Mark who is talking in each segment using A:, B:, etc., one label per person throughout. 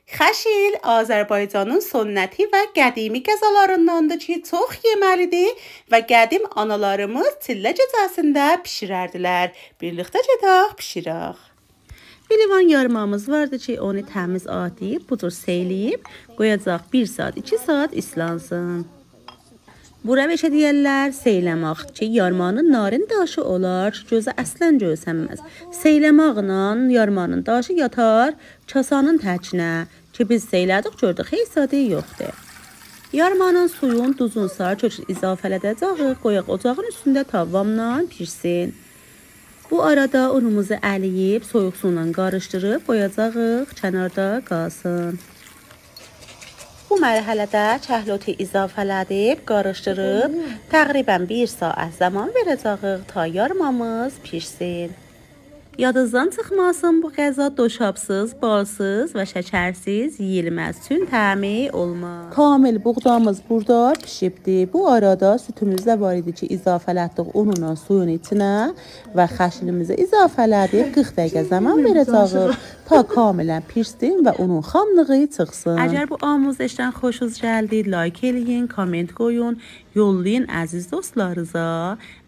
A: Xəşil Azərbaycanın sünnəti və qədimi qəzalarındandır ki, çox yeməlidir və qədim analarımız çillə gecəsində bişirərdilər. Birlikdə gedək bişirək. Bir livan yarmamız vardı ki, onu təmiz atıyıb, budur seyləyib, qoyacaq 1 saat, 2 saat islansın. Bura beşə deyərlər seyləmək ki, yarmanın narin daşı olar ki, gözə əslən görsənməz. Seyləmaqla yarmanın daşı yatar kasanın təkinə ki, biz seylədik, gördük, heç sadə yoxdur. Yarmanın suyun, duzun sarı kökünü izafələdəcəyik, qoyaq ocağın üstündə tavamla pişsin. Bu arada unumuzu əliyib, soyuq suyla qarışdırıb qoyacağıq, kənarda qalsın. Bu mərhələdə kəhlotu izafələdib, qarışdırıb, təqribən 1 saat zaman verəcəyik ta yarmamız pişsin. Yadınızdan çıxmasın, bu qəza doşabsız, balsız və şəkərsiz yeyilməz, üçün təmi olmaz. Kamil buğdamız burada pişibdi. Bu arada sütümüz də var idi ki, izafələtdik ununla suyun içinə və xəşilimizi izafələdib 40 dəqiqə zaman verəcəyik ta kamilən pişsin və onun xamlığı çıxsın. Əgər bu amuzlaşdan xoşunuz gəldi, like eləyin, komment qoyun, yollayın əziz dostlarınıza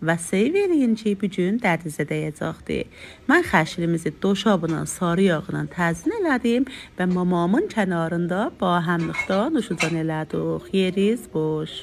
A: və seyv eləyin ki, bugün dərdinizə dəyəcəkdir. Mən xəşilimizi doşabla, sarı yağla təzyin elədim və mamamın kənarında bahəmlikdə nuşucan elədik. Yeriz boş.